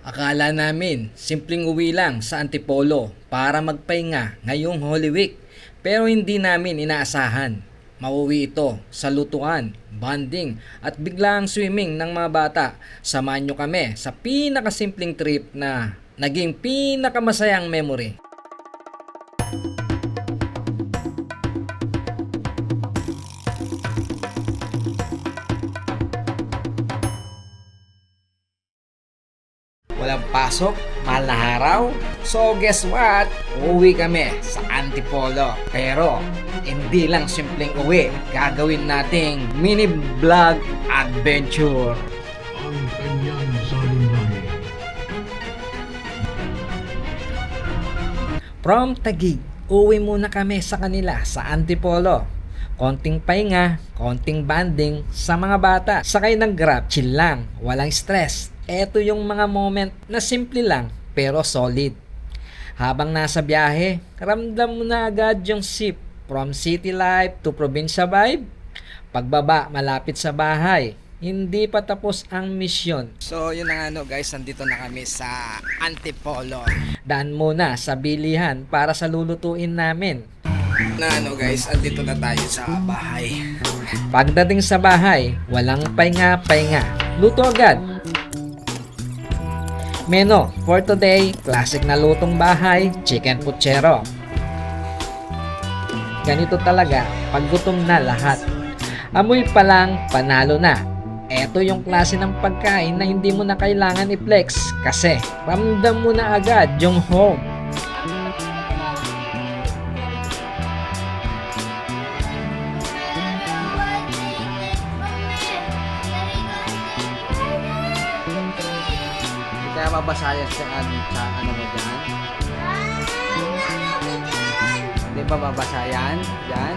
Akala namin, simpleng uwi lang sa Antipolo para magpahinga ngayong Holy Week. Pero hindi namin inaasahan. Mauwi ito sa lutuan, bonding at biglang swimming ng mga bata. Samahan nyo kami sa pinakasimpleng trip na naging pinakamasayang memory. Walang pasok, mahal na araw. So guess what? Uwi kami sa Antipolo. Pero hindi lang simpleng uwi. Gagawin nating mini vlog adventure. Ang kanyang salunay. From Taguig, uwi muna kami sa kanila sa Antipolo. Konting pahinga, konting banding sa mga bata. Sakay ng Grab, chill lang, walang stress. Eto yung mga moment na simple lang pero solid. Habang nasa biyahe, ramdam mo na agad yung sip from city life to probinsya vibe. Pagbaba, malapit sa bahay. Hindi pa tapos ang misyon. So yun na guys, nandito na kami sa Antipolo. Daan muna sa bilihan para sa lulutuin namin. Guys, andito na tayo sa bahay. Pagdating sa bahay, walang pahinga-pahinga. Luto agad. Menu for today, classic na lutong bahay, chicken puchero. Ganito talaga pag gutom na lahat. Amoy pa lang, panalo na. Ito yung klase ng pagkain na hindi mo na kailangan i-flex kasi ramdam mo na agad yung home. Kaya mabasayan sa ano mo dyan? Hindi ba mabasayan? Dyan?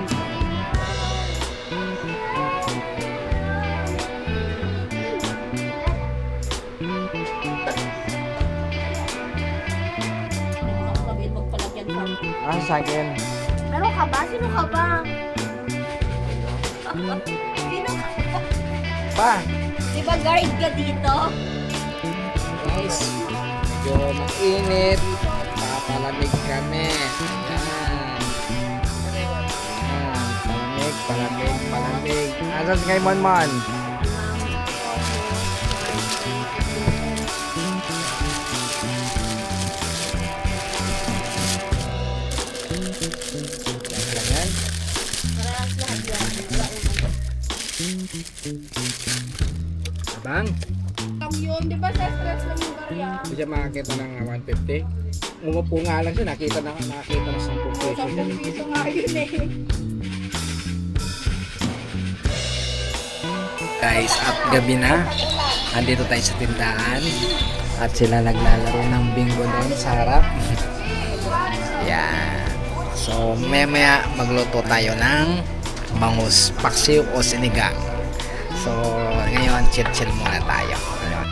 Sabihin magpalagyan ka. Sa akin. Meron ka ba? Sino ka ba? Sino ka ba? Pa! Di ba guard ka dito? Guys, medyo mainit. Papalamig kami. Ayan. Ayan. Palamig. Asan kay Monmon? Yan. Parehas lahat yan. Wala ulo. Abang, Lang yun. Di ba sa stress lang yung barya? hindi siya makakita ng 150. Umupo nga lang siya, nakita na 10 peso. 10 piso nga yun eh. Guys, at gabi na. Andito tayo sa tindahan. At sila naglalaro ng bingo doon sa harap. Yan. So, maya magluto tayo ng bangus, paksiw o sinigang. So, ngayon, chill muna tayo. Ayun.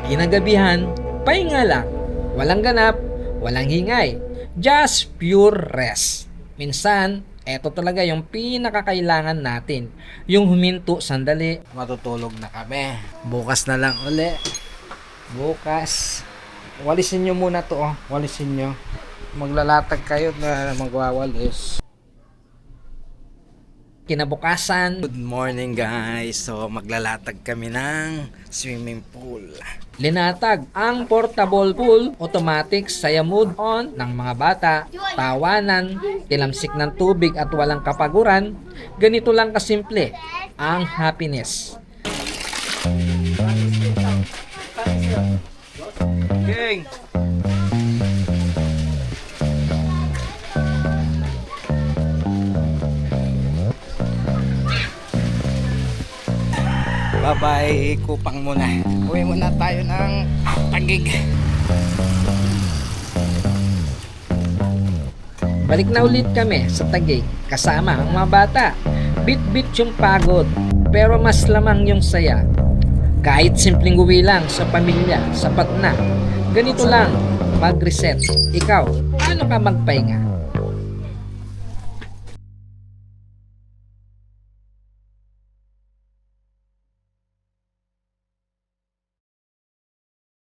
Kinagabihan, pahinga lang. Walang ganap, walang hingay. Just pure rest. Minsan, eto talaga yung pinakakailangan natin. Yung huminto sandali. Matutulog na kami. Bukas na lang uli. Bukas. Walisin nyo muna to. Walisin nyo. Maglalatag kayo na magwawalis. Kinabukasan. Good morning guys. So maglalatag kami ng swimming pool. Linatag ang portable pool, automatic saya mood on ng mga bata, tawanan, tilamsik ng tubig at walang kapaguran. Ganito lang kasimple ang happiness. King! Bye-bye, Kupang muna. Uwi muna tayo ng Taguig. Balik na ulit kami sa Taguig kasama ang mga bata. Bit-bit yung pagod, pero mas lamang yung saya. Kahit simpleng uwi lang sa pamilya, sapat na. Ganito lang, mag-reset. Ikaw, paano ka magpahinga?